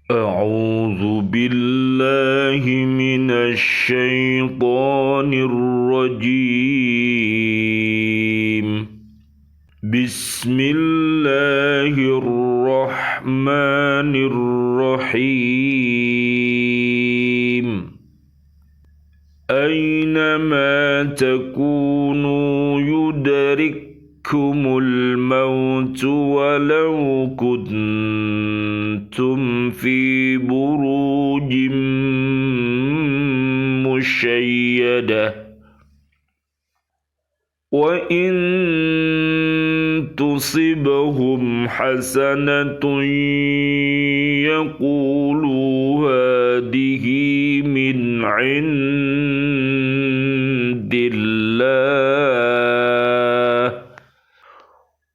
أعوذ بالله من الشيطان الرجيم. بسم الله الرحمن الرحيم. أينما تكونوا يدرككم الموت ولو كنتم في بروج مشيدة وإن تصبهم حسنة يقولوا هذه من عند الله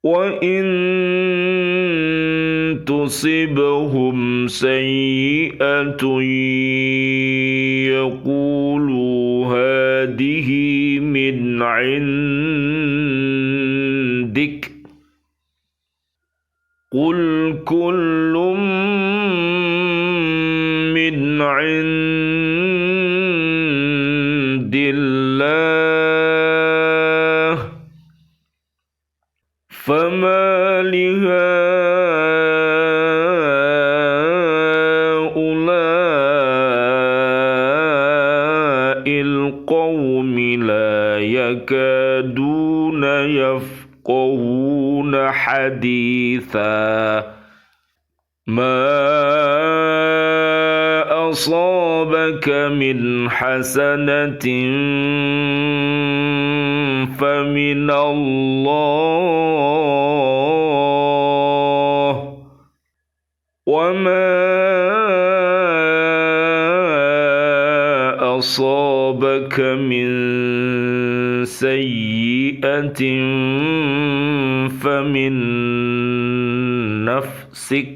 وإن تصبهم سيئة يقولوا هذه من عندك قل كل من عند الله فما لهؤلاء القوم لا يكادون يفقهون حديثا ما أصابك من حسنة فمن الله وما أصابك من سيئة فمن نفسك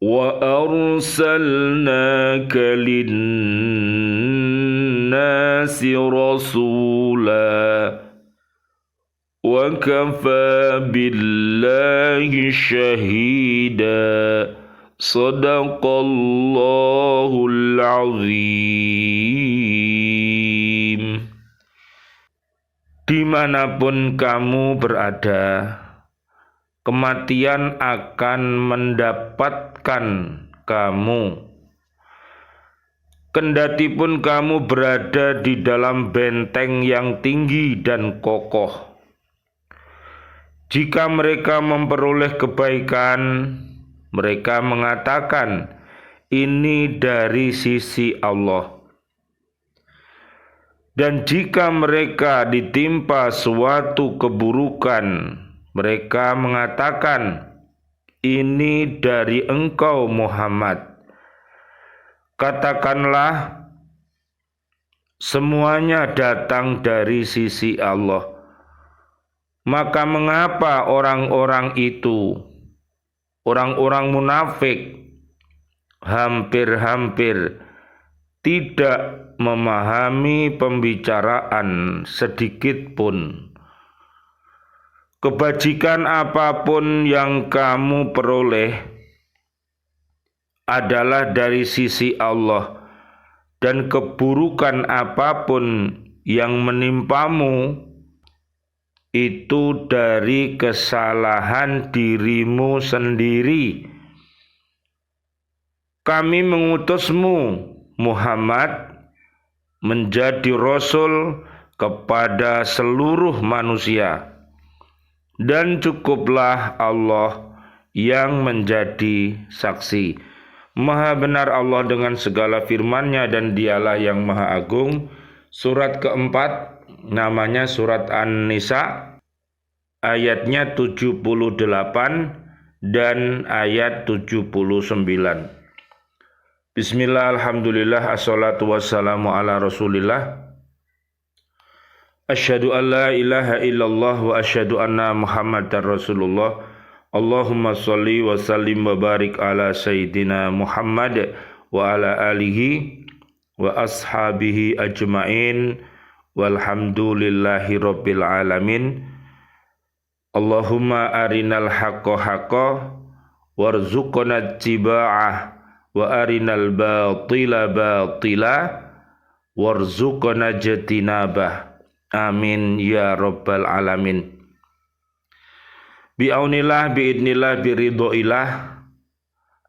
وأرسلناك للناس رسولا وكفى بالله شهيدا صدق الله العظيم. Dimanapun kamu berada, kematian akan mendapatkan kamu. Kendatipun kamu berada di dalam benteng yang tinggi dan kokoh, jika mereka memperoleh kebaikan, mereka mengatakan, ini dari sisi Allah. Dan jika mereka ditimpa suatu keburukan, mereka mengatakan, ini dari engkau Muhammad. Katakanlah, semuanya datang dari sisi Allah. Maka mengapa orang-orang itu, orang-orang munafik, hampir-hampir tidak memahami pembicaraan sedikit pun? Kebajikan apapun yang kamu peroleh adalah dari sisi Allah, dan keburukan apapun yang menimpamu itu dari kesalahan dirimu sendiri. Kami mengutusmu Muhammad menjadi rasul kepada seluruh manusia, dan cukuplah Allah yang menjadi saksi. Maha benar Allah dengan segala firman-Nya, dan Dialah yang Maha Agung. Surat keempat, namanya surat An-Nisa, ayatnya 78 dan ayat 79. Bismillah, alhamdulillah, assalatu wassalamu ala rasulillah. Asyhadu an la ilaha illallah wa asyhadu anna muhammadar rasulullah. Allahumma sholli wa sallim wa barik ala sayyidina Muhammad wa ala alihi wa ashabihi ajmain walhamdulillahi rabbil alamin. Allahumma arinal haqqa haqqa warzuqna ittiba'ah wa arinal batila batila warzuqna jatinabah. Amin ya rabbal alamin. Bi'aunillah, bi'idnillah, biridhoillah.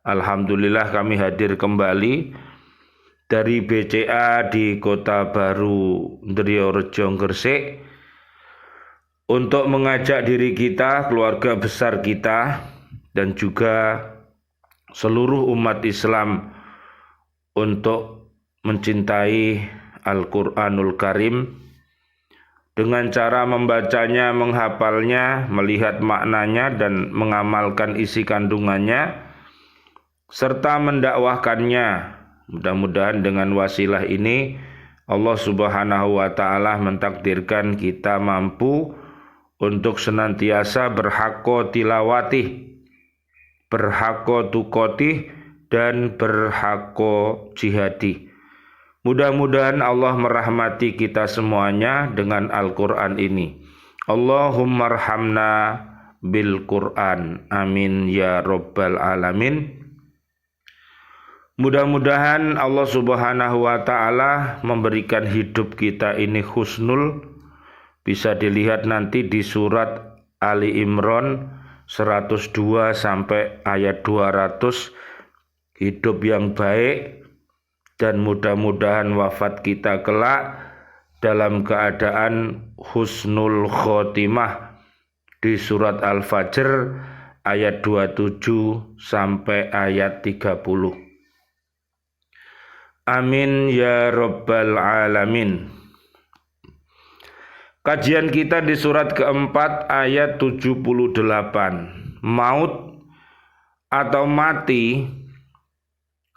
Alhamdulillah kami hadir kembali dari BCA di Kota Baru Ndriyorejo Gresik untuk mengajak diri kita, keluarga besar kita, dan juga seluruh umat Islam untuk mencintai Al-Quranul Karim dengan cara membacanya, menghafalnya, melihat maknanya, dan mengamalkan isi kandungannya, serta mendakwahkannya. Mudah-mudahan dengan wasilah ini Allah Subhanahu wa Ta'ala mentakdirkan kita mampu untuk senantiasa berhaqqa tilawati, berhaqqa tuqati, dan berhaqqa jihadi. Mudah-mudahan Allah merahmati kita semuanya dengan Al-Quran ini. Allahumma arhamna bil Quran. Amin ya rabbal alamin. Mudah-mudahan Allah Subhanahu wa Ta'ala memberikan hidup kita ini husnul. Bisa dilihat nanti di surat Ali Imran 102 sampai ayat 200. Hidup yang baik, dan mudah-mudahan wafat kita kelak dalam keadaan husnul khotimah di surat Al-Fajr ayat 27 sampai ayat 30. Amin ya rabbal alamin. Kajian kita di surat keempat ayat 78. Maut atau mati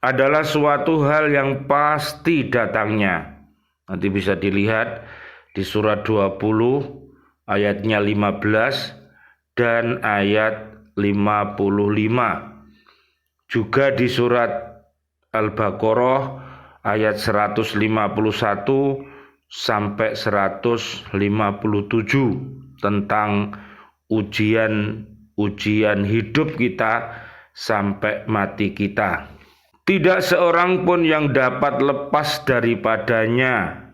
adalah suatu hal yang pasti datangnya. Nanti bisa dilihat di surat 20 ayatnya 15 dan ayat 55. Juga di surat Al-Baqarah ayat 151 sampai 157 tentang ujian hidup kita sampai mati kita. Tidak seorang pun yang dapat lepas daripadanya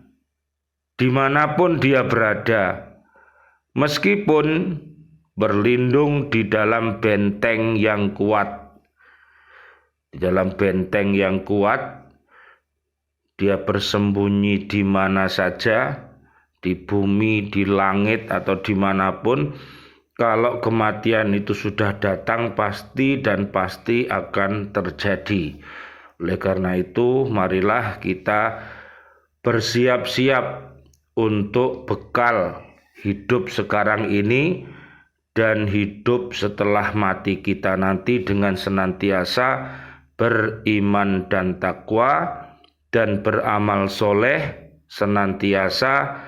dimanapun dia berada, meskipun berlindung di dalam benteng yang kuat. Di dalam benteng yang kuat, dia bersembunyi di mana saja, di bumi, di langit, atau dimanapun. Kalau kematian itu sudah datang, pasti dan pasti akan terjadi. Oleh karena itu, marilah kita bersiap-siap untuk bekal hidup sekarang ini dan hidup setelah mati kita nanti dengan senantiasa beriman dan takwa dan beramal soleh, senantiasa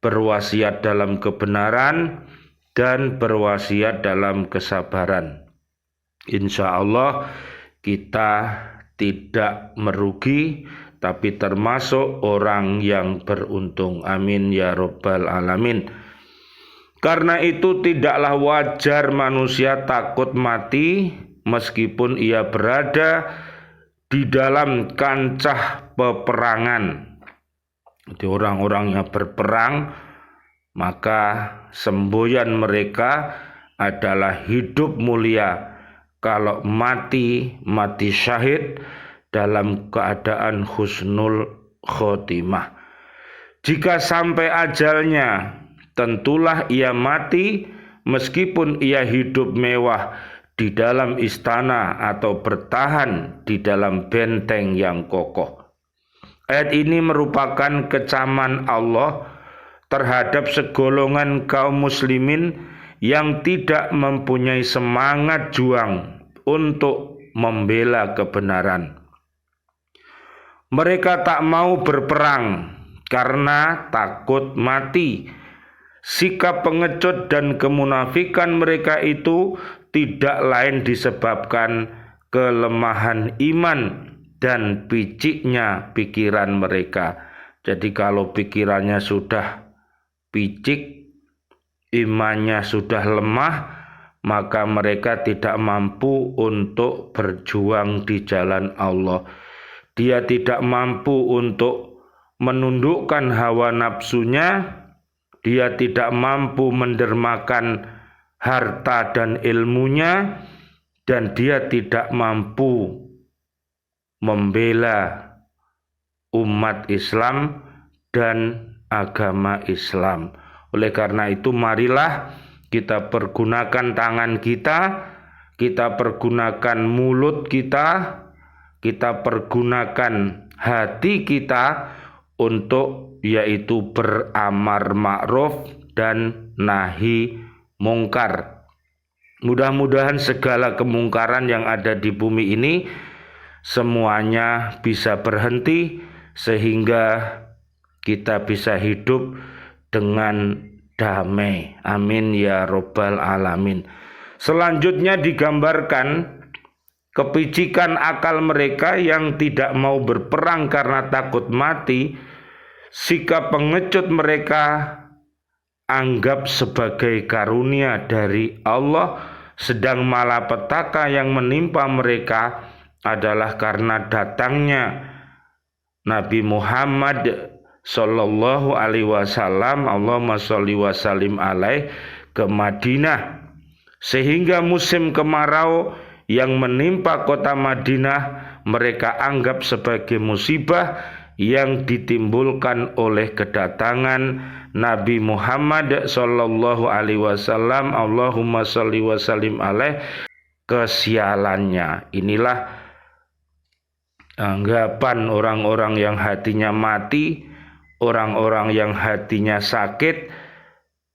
berwasiat dalam kebenaran dan berwasiat dalam kesabaran. Insya Allah kita tidak merugi, tapi termasuk orang yang beruntung. Amin ya rabbal alamin. Karena itu tidaklah wajar manusia takut mati meskipun ia berada di dalam kancah peperangan. Jadi orang-orang yang berperang, maka semboyan mereka adalah hidup mulia. Kalau mati syahid dalam keadaan husnul khotimah. Jika sampai ajalnya, tentulah ia mati meskipun ia hidup mewah di dalam istana atau bertahan di dalam benteng yang kokoh. Ayat ini merupakan kecaman Allah terhadap segolongan kaum muslimin yang tidak mempunyai semangat juang untuk membela kebenaran. Mereka tak mau berperang karena takut mati. Sikap pengecut dan kemunafikan mereka itu tidak lain disebabkan kelemahan iman dan piciknya pikiran mereka. Jadi kalau pikirannya sudah picik, imannya sudah lemah, maka mereka tidak mampu untuk berjuang di jalan Allah. Dia tidak mampu untuk menundukkan hawa nafsunya, dia tidak mampu mendermakan harta dan ilmunya, dan dia tidak mampu membela umat Islam dan agama Islam. Oleh karena itu, marilah kita pergunakan tangan kita pergunakan mulut kita pergunakan hati kita untuk yaitu beramar ma'ruf dan nahi mungkar. Mudah-mudahan segala kemungkaran yang ada di bumi ini semuanya bisa berhenti sehingga kita bisa hidup dengan damai. Amin ya robbal alamin. Selanjutnya digambarkan kepicikan akal mereka yang tidak mau berperang karena takut mati. Sikap pengecut mereka anggap sebagai karunia dari Allah, sedang malapetaka yang menimpa mereka adalah karena datangnya Nabi Muhammad Sallallahu alaihi wasallam, Allahumma sholli wa sallim alaih, ke Madinah, sehingga musim kemarau yang menimpa kota Madinah mereka anggap sebagai musibah yang ditimbulkan oleh kedatangan Nabi Muhammad Sallallahu alaihi wasallam, Allahumma sholli wa sallim alaih, kesialannya. Inilah anggapan orang-orang yang hatinya mati, orang-orang yang hatinya sakit,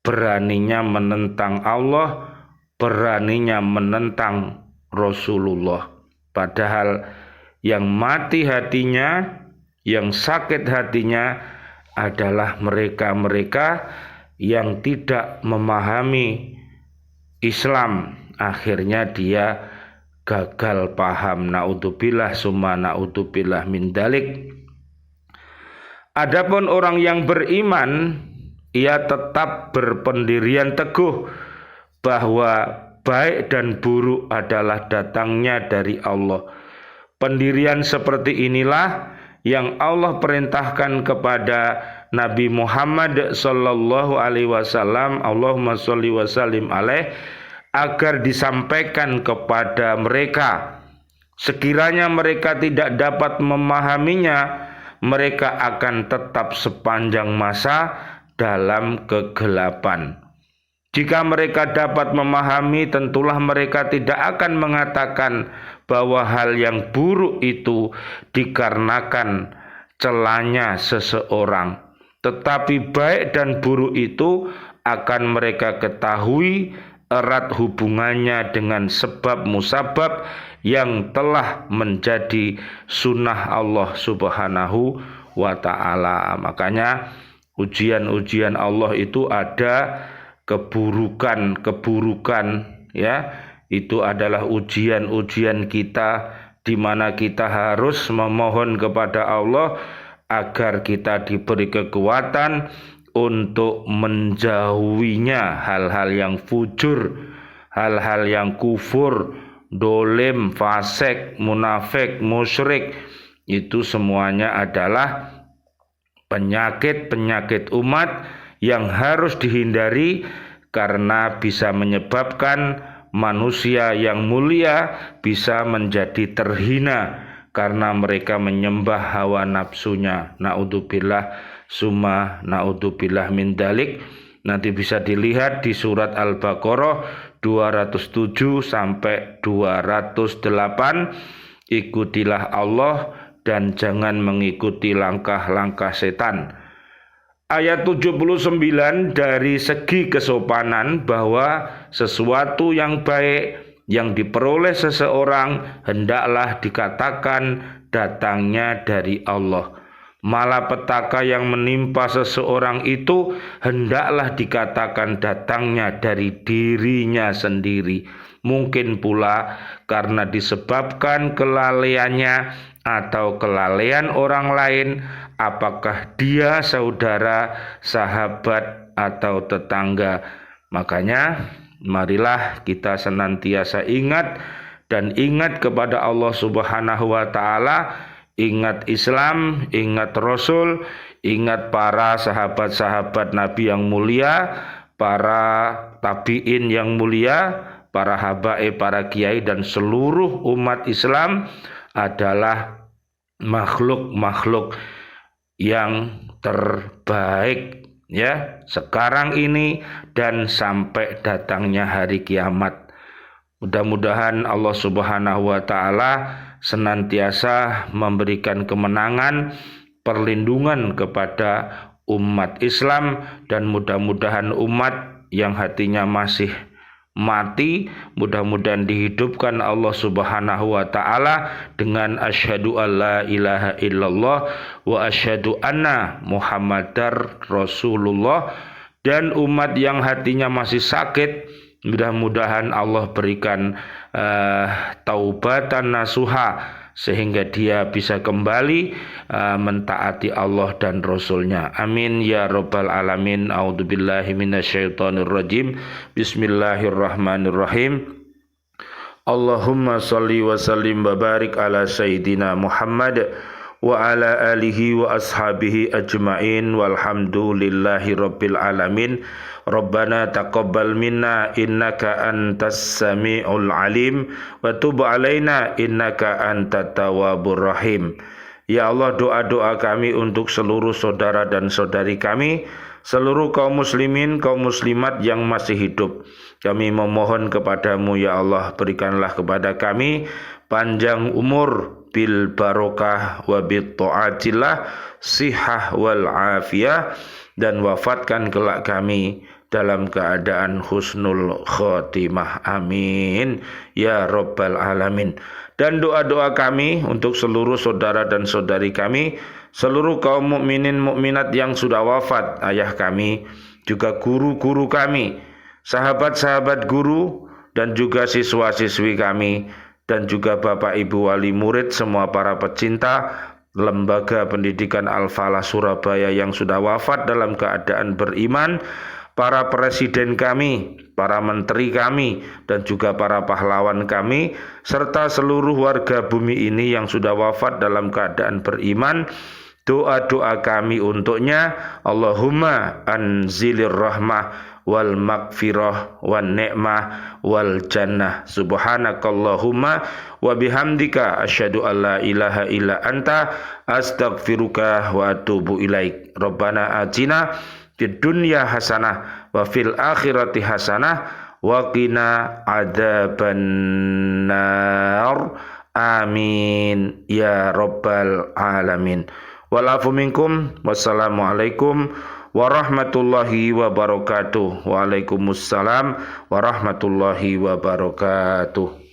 beraninya menentang Allah, beraninya menentang Rasulullah. Padahal yang mati hatinya, yang sakit hatinya adalah mereka-mereka yang tidak memahami Islam. Akhirnya dia gagal paham. Naudzubillah summa naudzubillah min dalik. Adapun orang yang beriman, ia tetap berpendirian teguh bahwa baik dan buruk adalah datangnya dari Allah. Pendirian seperti inilah yang Allah perintahkan kepada Nabi Muhammad sallallahu alaihi wasallam, Allahumma sholli wa sallim alaih, agar disampaikan kepada mereka. Sekiranya mereka tidak dapat memahaminya, mereka akan tetap sepanjang masa dalam kegelapan. Jika mereka dapat memahami, tentulah mereka tidak akan mengatakan bahwa hal yang buruk itu dikarenakan celanya seseorang. Tetapi baik dan buruk itu akan mereka ketahui erat hubungannya dengan sebab musabab yang telah menjadi sunnah Allah Subhanahu wa ta'ala. Makanya ujian-ujian Allah itu ada keburukan ya, itu adalah ujian-ujian kita di mana kita harus memohon kepada Allah agar kita diberi kekuatan untuk menjauhinya hal-hal yang fujur, hal-hal yang kufur, dolim, fasik, munafik, musyrik. Itu semuanya adalah penyakit-penyakit umat yang harus dihindari karena bisa menyebabkan manusia yang mulia bisa menjadi terhina karena mereka menyembah hawa nafsunya. Naudzubillah summa naudzubillah min dalik. Nanti bisa dilihat di surat Al-Baqarah 207 sampai 208. Ikutilah Allah dan jangan mengikuti langkah-langkah setan. Ayat 79 dari segi kesopanan bahwa sesuatu yang baik yang diperoleh seseorang hendaklah dikatakan datangnya dari Allah. Malapetaka yang menimpa seseorang itu hendaklah dikatakan datangnya dari dirinya sendiri. Mungkin pula karena disebabkan kelalaiannya atau kelalaian orang lain, apakah dia saudara, sahabat, atau tetangga. Makanya marilah kita senantiasa ingat kepada Allah Subhanahu wa taala, ingat Islam, ingat Rasul, ingat para sahabat-sahabat Nabi yang mulia, para tabi'in yang mulia, para habaib, para kiai dan seluruh umat Islam adalah makhluk-makhluk yang terbaik ya, sekarang ini dan sampai datangnya hari kiamat. Mudah-mudahan Allah Subhanahu wa taala senantiasa memberikan kemenangan, perlindungan kepada umat Islam, dan mudah-mudahan umat yang hatinya masih mati mudah-mudahan dihidupkan Allah Subhanahu wa taala dengan asyhadu alla ilaha illallah wa asyhadu anna Muhammadar Rasulullah. Dan umat yang hatinya masih sakit mudah-mudahan Allah berikan taubatan nasuha sehingga dia bisa kembali mentaati Allah dan Rasulnya. Amin ya rabbal alamin. A'udzubillahi minasyaitonirrajim. Bismillahirrahmanirrahim. Allahumma salli wa sallim wa barik ala sayyidina Muhammad wa ala alihi wa ashabihi ajma'in walhamdulillahi rabbil alamin. Rabbana taqabbal minna innaka antas sami'ul alim wa tub alaina innaka antat tawwabur rahim. Ya Allah, doa-doa kami untuk seluruh saudara dan saudari kami, seluruh kaum muslimin, kaum muslimat yang masih hidup. Kami memohon kepadamu ya Allah, berikanlah kepada kami panjang umur bil barokah wa bit ta'atillah, sihah wal afiyah, dan wafatkan kelak kami dalam keadaan husnul khotimah. Amin ya rabbal alamin. Dan doa-doa kami untuk seluruh saudara dan saudari kami, seluruh kaum mukminin mukminat yang sudah wafat, ayah kami, juga guru-guru kami, sahabat-sahabat guru, dan juga siswa-siswi kami, dan juga Bapak Ibu wali murid, semua para pecinta Lembaga Pendidikan Al-Falah Surabaya yang sudah wafat dalam keadaan beriman, para presiden kami, para menteri kami, dan juga para pahlawan kami, serta seluruh warga bumi ini yang sudah wafat dalam keadaan beriman. Doa-doa kami untuknya, Allahumma anzilir rahmah wal magfirah wan ni'mah wal jannah. Subhanakallahumma wa bihamdika asyhadu an la ilaha illa anta astaghfiruka wa atubu ilaik. Rabbana atina fid dunya hasanah wa fil akhirati hasanah wa qina adzabannar. Amin ya rabbal alamin. Walafu minkum. Wassalamualaikum warahmatullahi wabarakatuh. Waalaikumsalam warahmatullahi wabarakatuh.